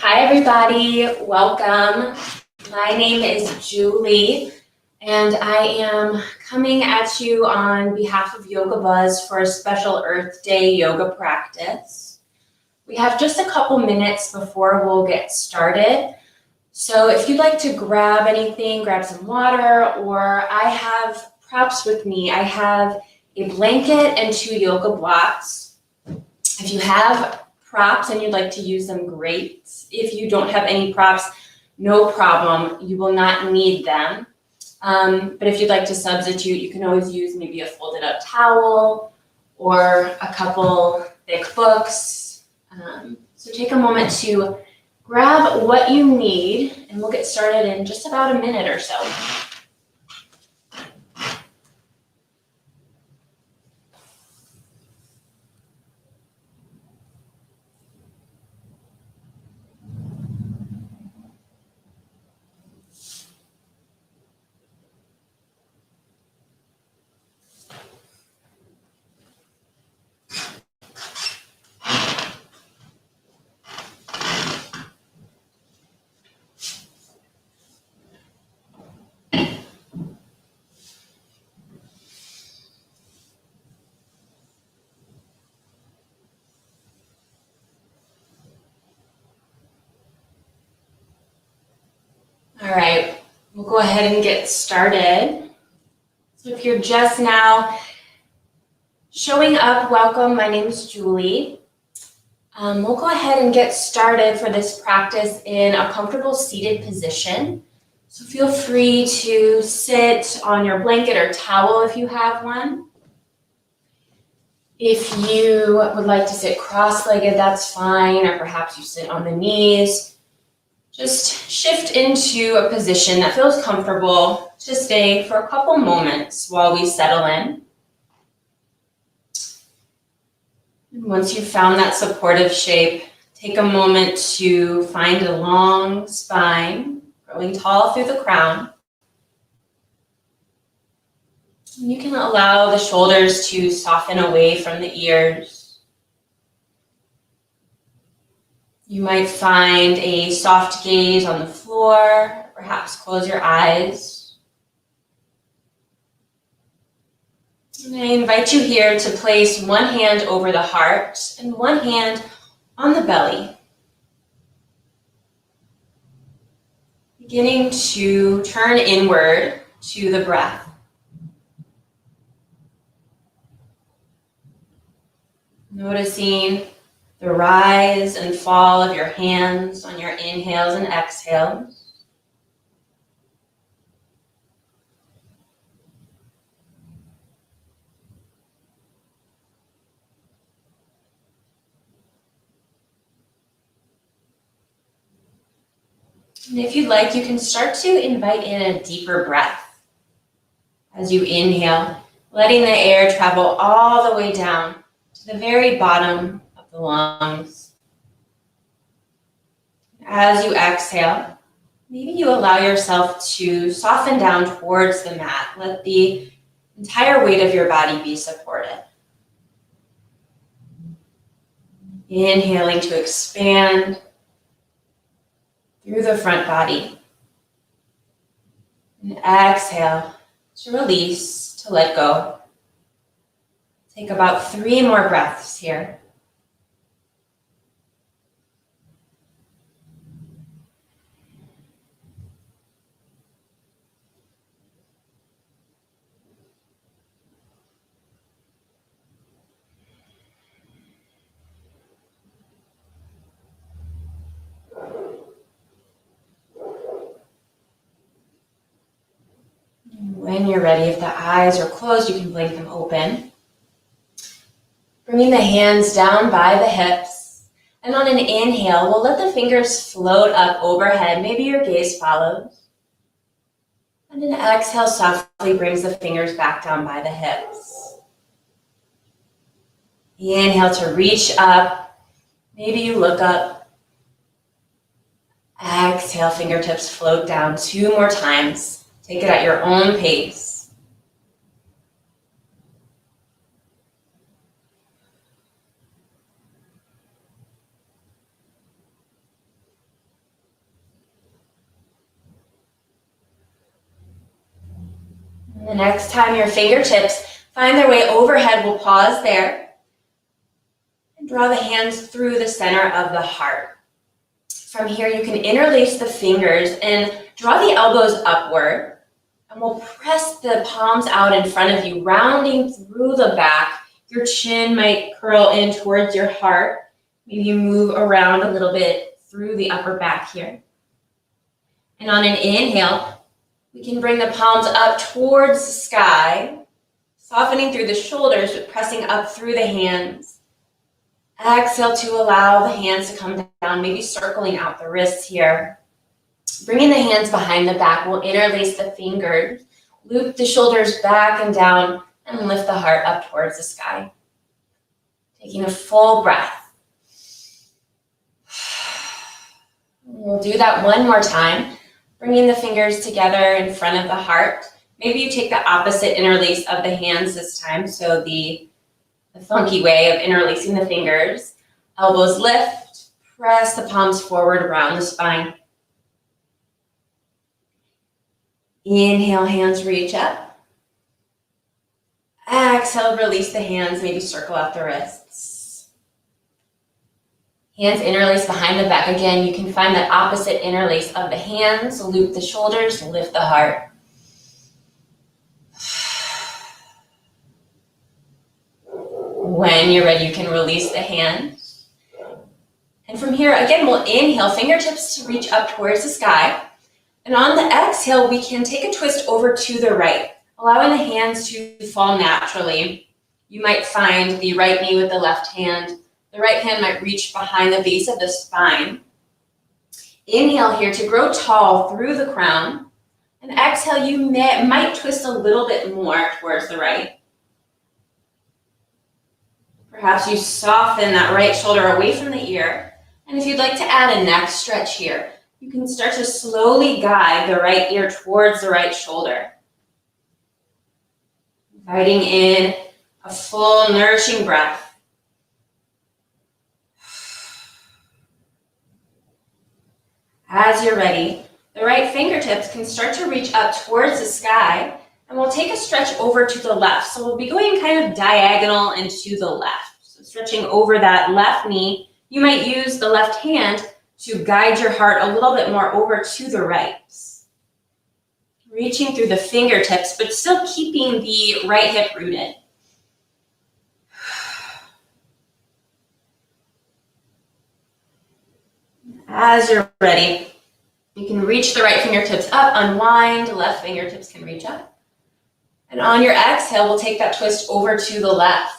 Hi everybody, welcome. My name is Julie and I am coming at you on behalf of Yoga Buzz for a special Earth Day yoga practice. We have just a couple minutes before we'll get started. So if you'd like to grab anything, grab some water, or I have props with me. I have a blanket and 2 yoga blocks. If you have props and you'd like to use them, great. If you don't have any props, no problem. You will not need them. But if you'd like to substitute, you can always use maybe a folded up towel or a couple thick books. So take a moment to grab what you need and we'll get started in just about a minute or so. All right, we'll go ahead and get started. So if you're just now showing up, welcome. My name is Julie. We'll go ahead and get started for this practice in a comfortable seated position. So feel free to sit on your blanket or towel if you have one. If you would like to sit cross-legged, that's fine, or perhaps you sit on the knees. Just shift into a position that feels comfortable to stay for a couple moments while we settle in. And once you've found that supportive shape, take a moment to find a long spine, growing tall through the crown. And you can allow the shoulders to soften away from the ears. You might find a soft gaze on the floor, perhaps close your eyes. And I invite you here to place one hand over the heart and one hand on the belly. Beginning to turn inward to the breath. Noticing the rise and fall of your hands on your inhales and exhales. And if you'd like, you can start to invite in a deeper breath. As you inhale, letting the air travel all the way down to the very bottom of the lungs. As you exhale, maybe you allow yourself to soften down towards the mat. Let the entire weight of your body be supported. Inhaling to expand through the front body. And exhale to release, to let go. Take about 3 more breaths here. When you're ready, if the eyes are closed, you can blink them open. Bringing the hands down by the hips. And on an inhale, we'll let the fingers float up overhead. Maybe your gaze follows. And an exhale softly brings the fingers back down by the hips. Inhale to reach up. Maybe you look up. Exhale, fingertips float down 2 more times. Take it at your own pace. The next time your fingertips find their way overhead, we'll pause there and draw the hands through the center of the heart. From here, you can interlace the fingers and draw the elbows upward. And we'll press the palms out in front of you, rounding through the back. Your chin might curl in towards your heart. Maybe you move around a little bit through the upper back here. And on an inhale, we can bring the palms up towards the sky, softening through the shoulders, but pressing up through the hands. Exhale to allow the hands to come down, maybe circling out the wrists here. Bringing the hands behind the back, we'll interlace the fingers, loop the shoulders back and down, and lift the heart up towards the sky. Taking a full breath. We'll do that one more time, bringing the fingers together in front of the heart. Maybe you take the opposite interlace of the hands this time, so the funky way of interlacing the fingers. Elbows lift, press the palms forward around the spine. Inhale, hands reach up. Exhale, release the hands, maybe circle out the wrists. Hands interlace behind the back. Again, you can find that opposite interlace of the hands, loop the shoulders, lift the heart. When you're ready, you can release the hands. And from here, again, we'll inhale, fingertips to reach up towards the sky. And on the exhale, we can take a twist over to the right, allowing the hands to fall naturally. You might find the right knee with the left hand. The right hand might reach behind the base of the spine. Inhale here to grow tall through the crown. And exhale, you might twist a little bit more towards the right. Perhaps you soften that right shoulder away from the ear. And if you'd like to add a neck stretch here, you can start to slowly guide the right ear towards the right shoulder. Inviting in a full, nourishing breath. As you're ready, the right fingertips can start to reach up towards the sky, and we'll take a stretch over to the left. So we'll be going kind of diagonal and to the left. So stretching over that left knee, you might use the left hand to guide your heart a little bit more over to the right. Reaching through the fingertips, but still keeping the right hip rooted. As you're ready, you can reach the right fingertips up, unwind, left fingertips can reach up. And on your exhale, we'll take that twist over to the left.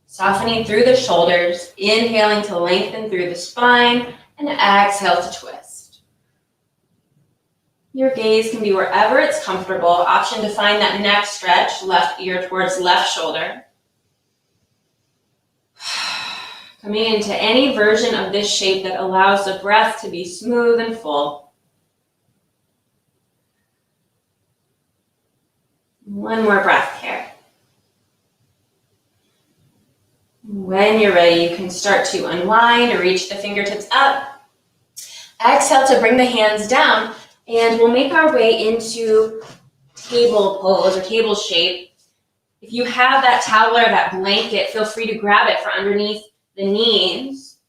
Softening through the shoulders, inhaling to lengthen through the spine, and exhale to twist. Your gaze can be wherever it's comfortable. Option to find that neck stretch, left ear towards left shoulder. Coming into any version of this shape that allows the breath to be smooth and full. One more breath here. When you're ready, you can start to unwind or reach the fingertips up. Exhale to bring the hands down, and we'll make our way into table pose or table shape. If you have that towel or that blanket, feel free to grab it for underneath the knees.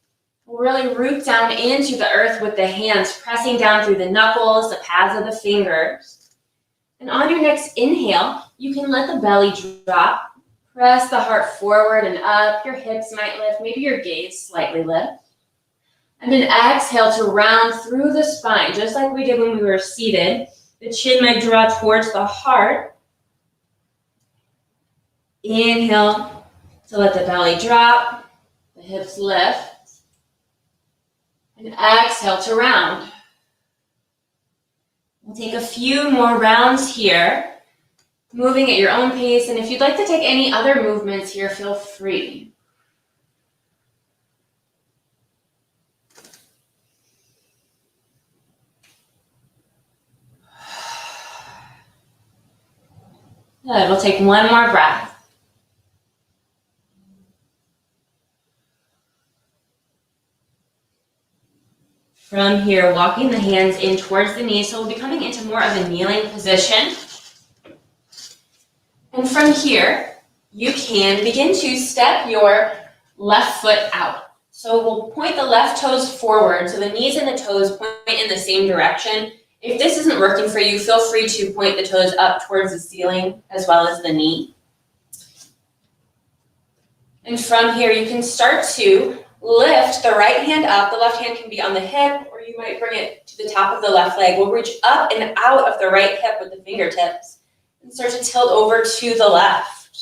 We'll really root down into the earth with the hands, pressing down through the knuckles, the pads of the fingers. And on your next inhale, you can let the belly drop. Press the heart forward and up. Your hips might lift. Maybe your gaze slightly lifts. And then exhale to round through the spine, just like we did when we were seated. The chin might draw towards the heart. Inhale to let the belly drop. The hips lift. And exhale to round. We'll take a few more rounds here. Moving at your own pace, and if you'd like to take any other movements here, feel free. Good, we'll take one more breath. From here, walking the hands in towards the knees, so we'll be coming into more of a kneeling position. And from here, you can begin to step your left foot out. So we'll point the left toes forward, so the knees and the toes point in the same direction. If this isn't working for you, feel free to point the toes up towards the ceiling as well as the knee. And from here, you can start to lift the right hand up. The left hand can be on the hip, or you might bring it to the top of the left leg. We'll reach up and out of the right hip with the fingertips and start to tilt over to the left.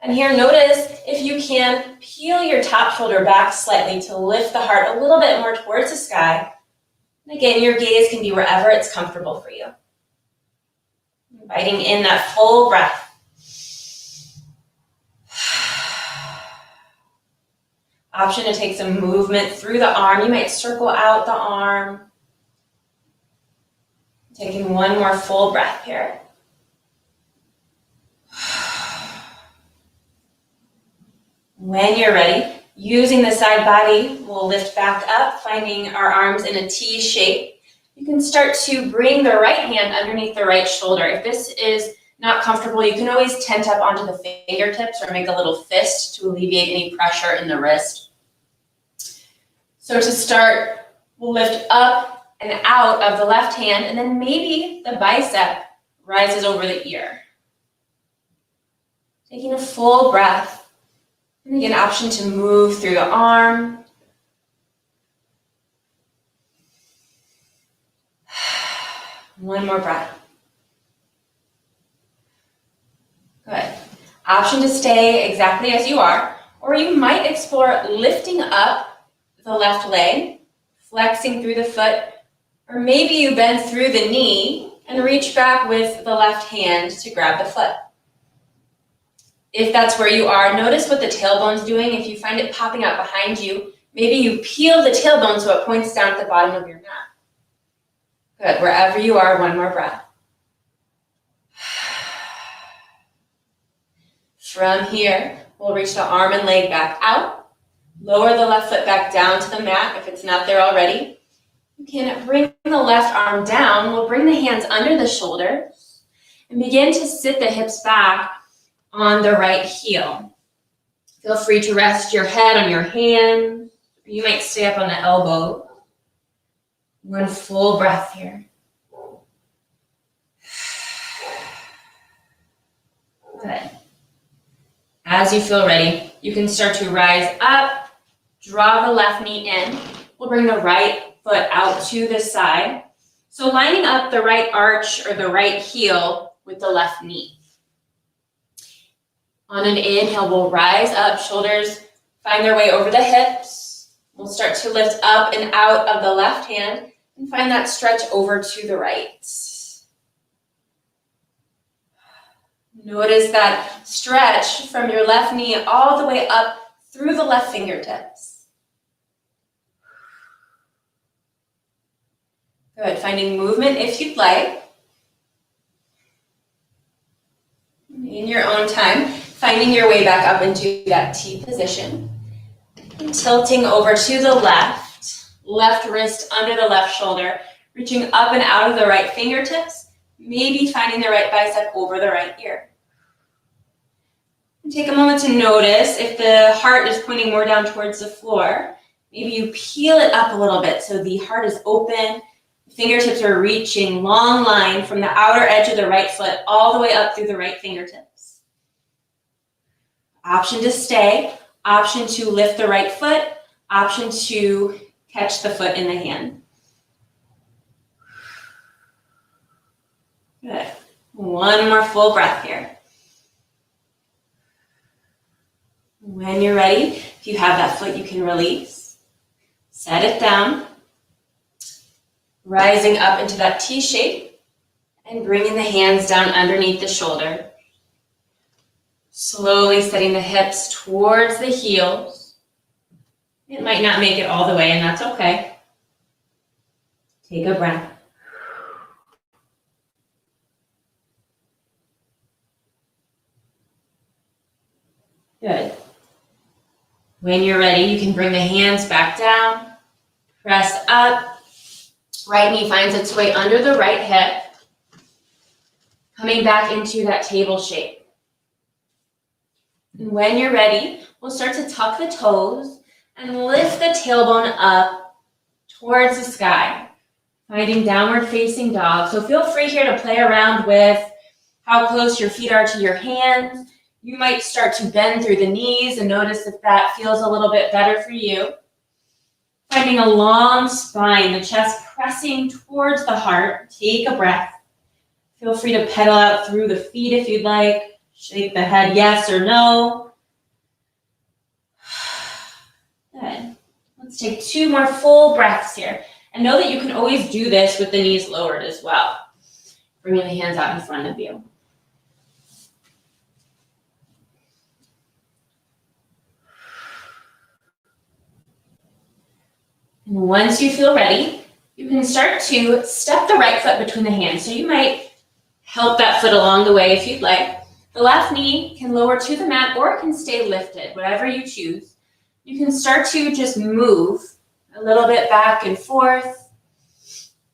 And here, notice if you can peel your top shoulder back slightly to lift the heart a little bit more towards the sky. And again, your gaze can be wherever it's comfortable for you. Inviting in that full breath. Option to take some movement through the arm. You might circle out the arm. Taking one more full breath here. When you're ready, using the side body, we'll lift back up, finding our arms in a T shape. You can start to bring the right hand underneath the right shoulder. If this is not comfortable, you can always tent up onto the fingertips or make a little fist to alleviate any pressure in the wrist. So to start, we'll lift up and out of the left hand, and then maybe the bicep rises over the ear. Taking a full breath. And again, option to move through the arm. One more breath. Good. Option to stay exactly as you are, or you might explore lifting up the left leg, flexing through the foot, or maybe you bend through the knee and reach back with the left hand to grab the foot. If that's where you are, notice what the tailbone's doing. If you find it popping out behind you, maybe you peel the tailbone so it points down at the bottom of your mat. Good. Wherever you are, one more breath. From here, we'll reach the arm and leg back out. Lower the left foot back down to the mat if it's not there already. You can bring the left arm down. We'll bring the hands under the shoulders and begin to sit the hips back on the right heel. Feel free to rest your head on your hand. You might stay up on the elbow. One full breath here. Good. As you feel ready, you can start to rise up, draw the left knee in. We'll bring the right foot out to the side. So lining up the right arch or the right heel with the left knee. On an inhale, we'll rise up, shoulders find their way over the hips. We'll start to lift up and out of the left hand and find that stretch over to the right. Notice that stretch from your left knee all the way up through the left fingertips. Good, finding movement if you'd like. In your own time, finding your way back up into that T position. And tilting over to the left wrist under the left shoulder, reaching up and out of the right fingertips, maybe finding the right bicep over the right ear. And take a moment to notice if the heart is pointing more down towards the floor. Maybe you peel it up a little bit so the heart is open. Fingertips are reaching long line from the outer edge of the right foot all the way up through the right fingertips. Option to stay, option to lift the right foot, option to catch the foot in the hand. Good. One more full breath here. When you're ready, if you have that foot, you can release. Set it down. Rising up into that T shape and bringing the hands down underneath the shoulder. Slowly setting the hips towards the heels. It might not make it all the way, and that's okay. Take a breath. Good. When you're ready, you can bring the hands back down, press up. Right knee finds its way under the right hip. Coming back into that table shape. And when you're ready, we'll start to tuck the toes and lift the tailbone up towards the sky, finding downward facing dog. So feel free here to play around with how close your feet are to your hands. You might start to bend through the knees and notice if that feels a little bit better for you. Finding a long spine, the chest pressing towards the heart. Take a breath. Feel free to pedal out through the feet if you'd like. Shake the head yes or no. Good. Let's take 2 more full breaths here. And know that you can always do this with the knees lowered as well. Bringing the hands out in front of you. And once you feel ready, you can start to step the right foot between the hands. So you might help that foot along the way if you'd like. The left knee can lower to the mat or it can stay lifted, whatever you choose. You can start to just move a little bit back and forth,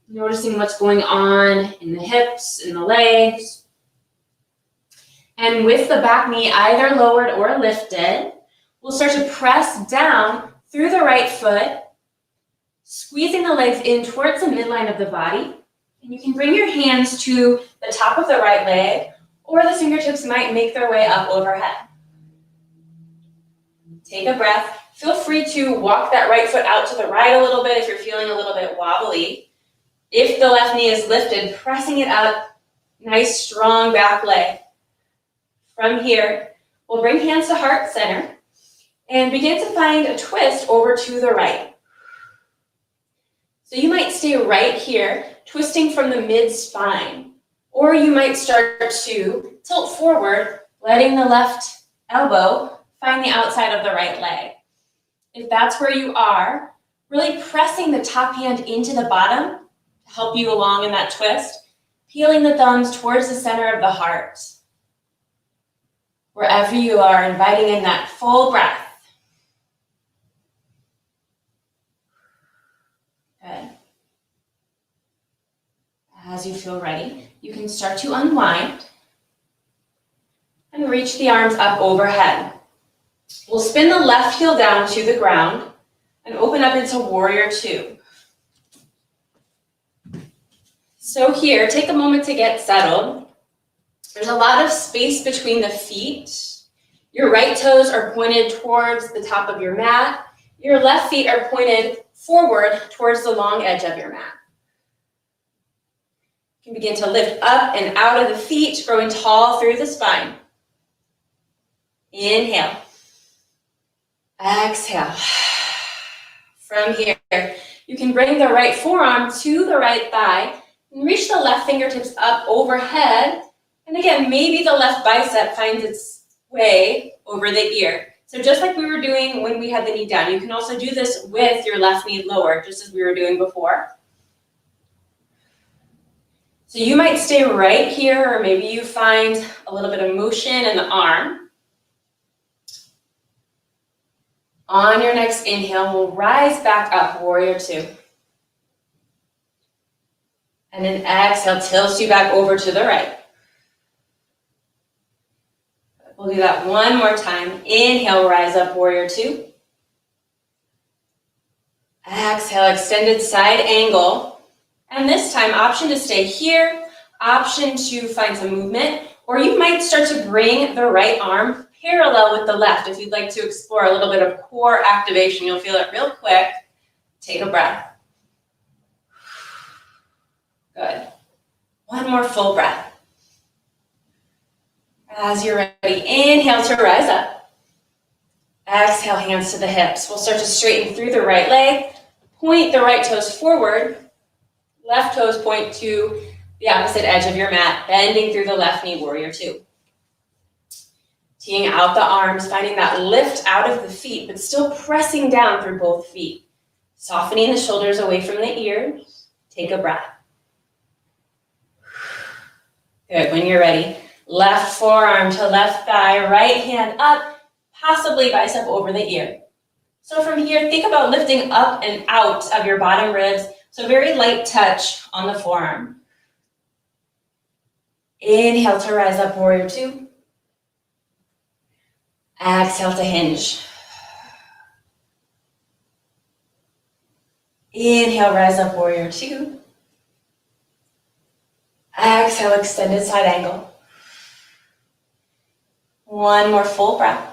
noticing what's going on in the hips, in the legs. And with the back knee either lowered or lifted, we'll start to press down through the right foot, squeezing the legs in towards the midline of the body. And you can bring your hands to the top of the right leg, or the fingertips might make their way up overhead. Take a breath. Feel free to walk that right foot out to the right a little bit if you're feeling a little bit wobbly. If the left knee is lifted, pressing it up, nice strong back leg. From here, we'll bring hands to heart center and begin to find a twist over to the right. So you might stay right here, twisting from the mid-spine, or you might start to tilt forward, letting the left elbow find the outside of the right leg. If that's where you are, really pressing the top hand into the bottom to help you along in that twist, peeling the thumbs towards the center of the heart. Wherever you are, inviting in that full breath. Good. As you feel ready, you can start to unwind and reach the arms up overhead. We'll spin the left heel down to the ground and open up into Warrior Two. So here, take a moment to get settled. There's a lot of space between the feet. Your right toes are pointed towards the top of your mat. Your left feet are pointed forward towards the long edge of your mat. You can begin to lift up and out of the feet, growing tall through the spine. Inhale. Exhale. From here, you can bring the right forearm to the right thigh and reach the left fingertips up overhead. And again, maybe the left bicep finds its way over the ear. So just like we were doing when we had the knee down, you can also do this with your left knee lowered, just as we were doing before. So you might stay right here, or maybe you find a little bit of motion in the arm. On your next inhale, we'll rise back up, Warrior Two. And then exhale, tilts you back over to the right. We'll do that one more time. Inhale, rise up, Warrior Two. Exhale, extended side angle. And this time, option to stay here, option to find some movement, or you might start to bring the right arm parallel with the left if you'd like to explore a little bit of core activation. You'll feel it real quick. Take a breath. Good. One more full breath. As you're ready, inhale to rise up. Exhale, hands to the hips. We'll start to straighten through the right leg. Point the right toes forward. Left toes point to the opposite edge of your mat, bending through the left knee, Warrior Two. Teeing out the arms, finding that lift out of the feet, but still pressing down through both feet. Softening the shoulders away from the ears. Take a breath. Good, when you're ready, left forearm to left thigh, right hand up, possibly bicep over the ear. So from here, think about lifting up and out of your bottom ribs. So very light touch on the forearm. Inhale to rise up, warrior two. Exhale to hinge. Inhale, rise up, warrior two. Exhale, extended side angle. One more full breath.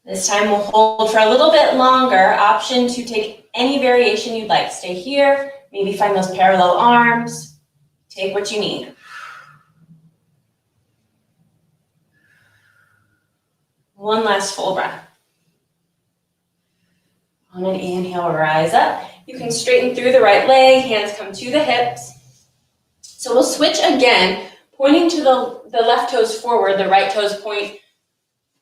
This time we'll hold for a little bit longer. Option to take any variation you'd like. Stay here, maybe find those parallel arms. Take what you need. One last full breath. On an inhale, rise up. You can straighten through the right leg, hands come to the hips. So we'll switch again, pointing to the left toes forward, the right toes point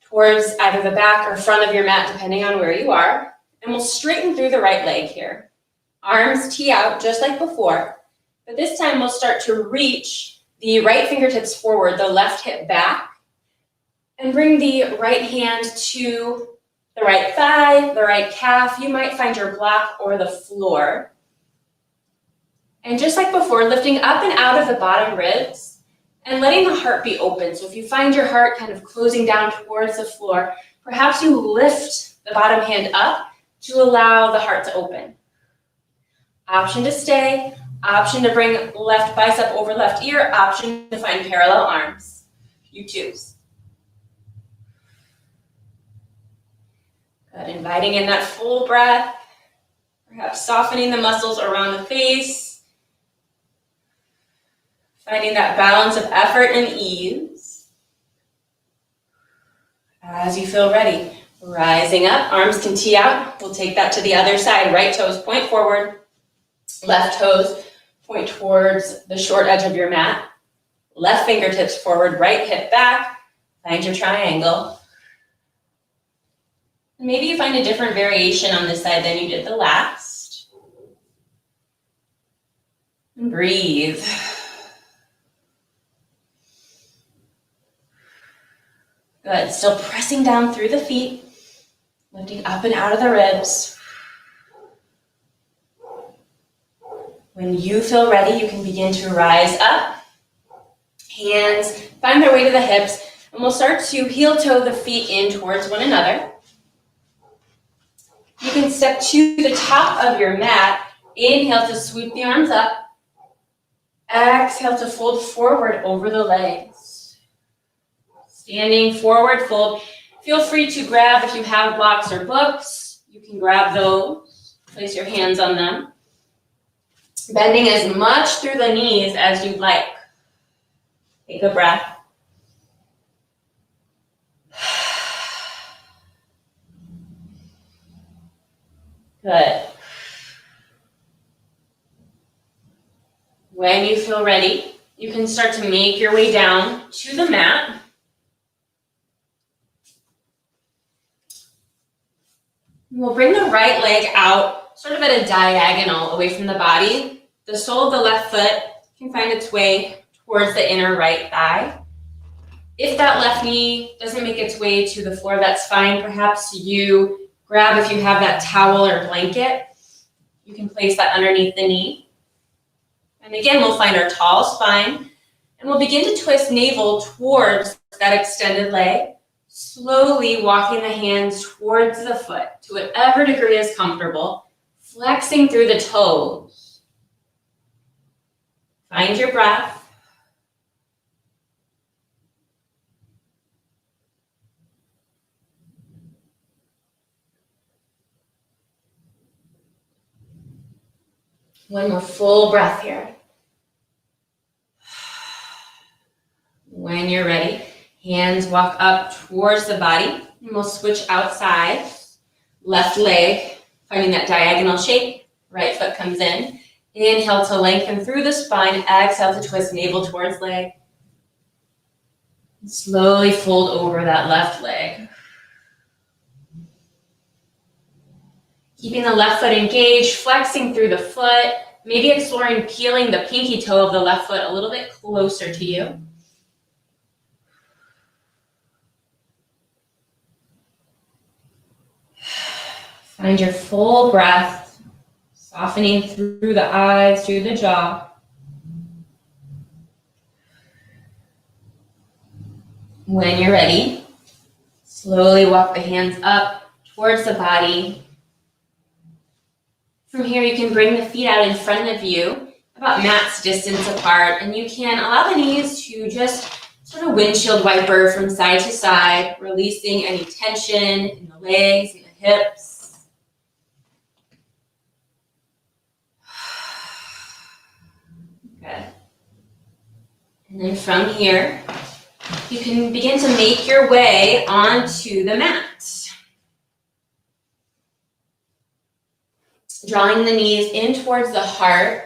towards either the back or front of your mat, depending on where you are. And we'll straighten through the right leg here. Arms tee out just like before, but this time we'll start to reach the right fingertips forward, the left hip back, and bring the right hand to the right thigh, the right calf. You might find your block or the floor. And just like before, lifting up and out of the bottom ribs and letting the heart be open. So if you find your heart kind of closing down towards the floor, perhaps you lift the bottom hand up to allow the heart to open. Option to stay, option to bring left bicep over left ear, option to find parallel arms. You choose. Good, inviting in that full breath, perhaps softening the muscles around the face, finding that balance of effort and ease. As you feel ready, rising up, arms can tee out. We'll take that to the other side. Right toes point forward, left toes point towards the short edge of your mat. Left fingertips forward, right hip back. Find your triangle. Maybe you find a different variation on this side than you did the last. And breathe. Good, still pressing down through the feet, lifting up and out of the ribs. When you feel ready, you can begin to rise up. Hands find their way to the hips, and we'll start to heel toe the feet in towards one another. You can step to the top of your mat. Inhale to sweep the arms up. Exhale to fold forward over the legs. Standing forward fold. Feel free to grab, if you have blocks or books, you can grab those. Place your hands on them. Bending as much through the knees as you'd like. Take a breath. Good. When you feel ready, you can start to make your way down to the mat. We'll bring the right leg out, sort of at a diagonal away from the body. The sole of the left foot can find its way towards the inner right thigh. If that left knee doesn't make its way to the floor, that's fine. Perhaps you grab, if you have that towel or blanket, you can place that underneath the knee. And again, we'll find our tall spine, and we'll begin to twist navel towards that extended leg, slowly walking the hands towards the foot to whatever degree is comfortable, flexing through the toes. Find your breath. One more full breath here. When you're ready, hands walk up towards the body, and we'll switch outside. Left leg, finding that diagonal shape. Right foot comes in. Inhale to lengthen through the spine. Exhale to twist navel towards leg. Slowly fold over that left leg. Keeping the left foot engaged, flexing through the foot, maybe exploring peeling the pinky toe of the left foot a little bit closer to you. Find your full breath, Softening through the eyes, through the jaw. When you're ready, slowly walk the hands up towards the body. From here, you can bring the feet out in front of you, about mat's distance apart, and you can allow the knees to just sort of windshield wiper from side to side, releasing any tension in the legs and the hips. Good. And then from here, you can begin to make your way onto the mat. Drawing the knees in towards the heart.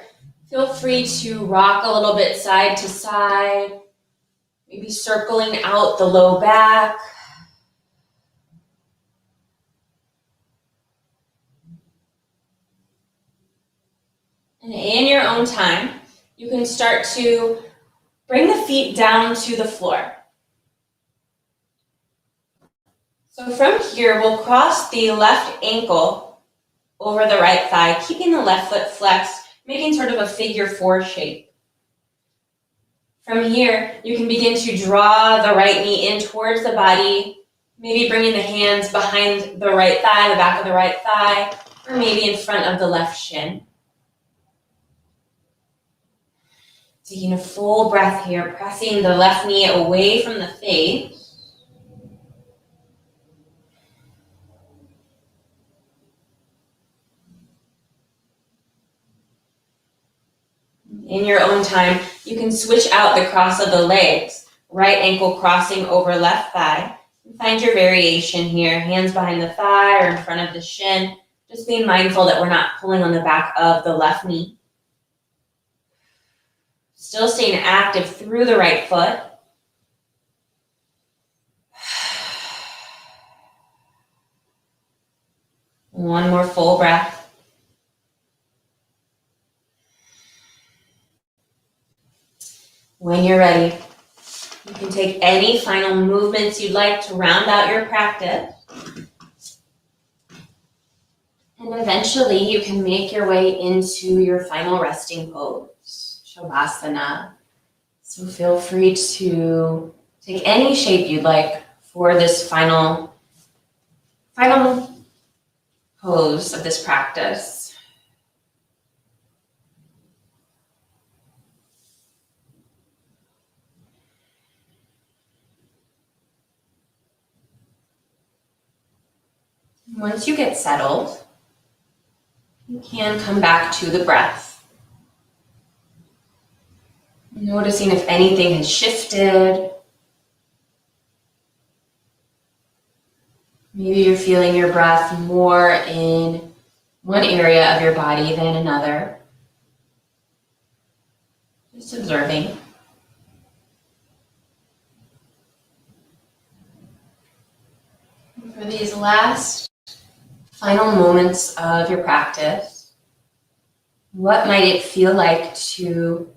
Feel free to rock a little bit side to side, maybe circling out the low back. And in your own time, you can start to bring the feet down to the floor. So from here, we'll cross the left ankle over the right thigh, keeping the left foot flexed, making sort of a figure 4 shape. From here, you can begin to draw the right knee in towards the body, maybe bringing the hands behind the right thigh, the back of the right thigh, or maybe in front of the left shin. Taking a full breath here, pressing the left knee away from the face. In your own time, you can switch out the cross of the legs, right ankle crossing over left thigh. Find your variation here, hands behind the thigh or in front of the shin, just being mindful that we're not pulling on the back of the left knee. Still staying active through the right foot. One more full breath. When you're ready, you can take any final movements you'd like to round out your practice. And eventually you can make your way into your final resting pose, Shavasana. So feel free to take any shape you'd like for this final pose of this practice. Once you get settled, you can come back to the breath. Noticing if anything has shifted. Maybe you're feeling your breath more in one area of your body than another. Just observing. And for these last final moments of your practice, what might it feel like to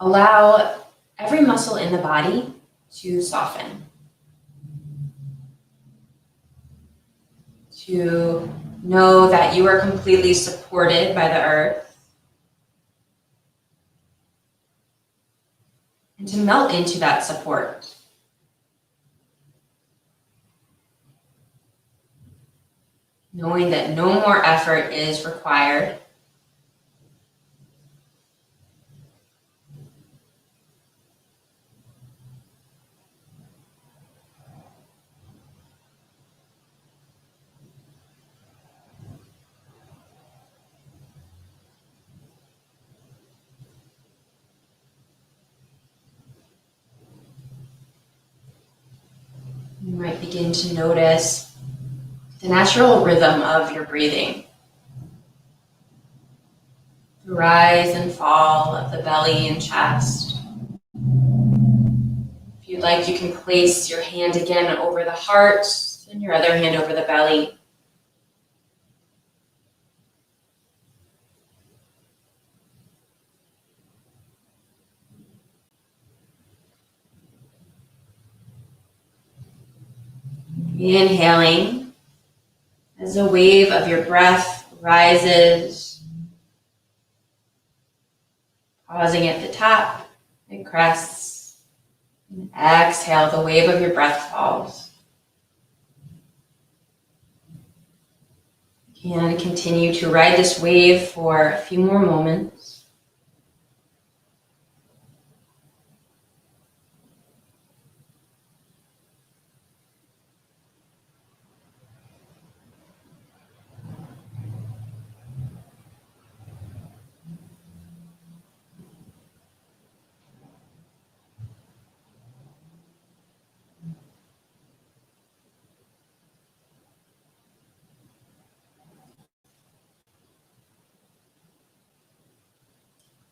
allow every muscle in the body to soften? To know that you are completely supported by the earth. And to melt into that support. Knowing that no more effort is required. You might begin to notice the natural rhythm of your breathing. The rise and fall of the belly and chest. If you'd like, you can place your hand again over the heart and your other hand over the belly. Inhaling as a wave of your breath rises Pausing at the top, it crests. And exhale, the wave of your breath falls. You can continue to ride this wave for a few more moments.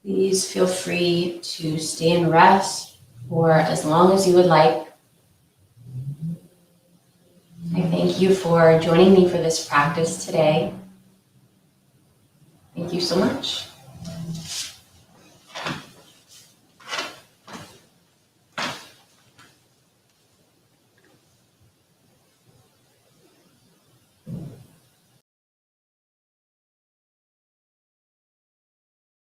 Please feel free to stay in rest for as long as you would like. I thank you for joining me for this practice today. Thank you so much.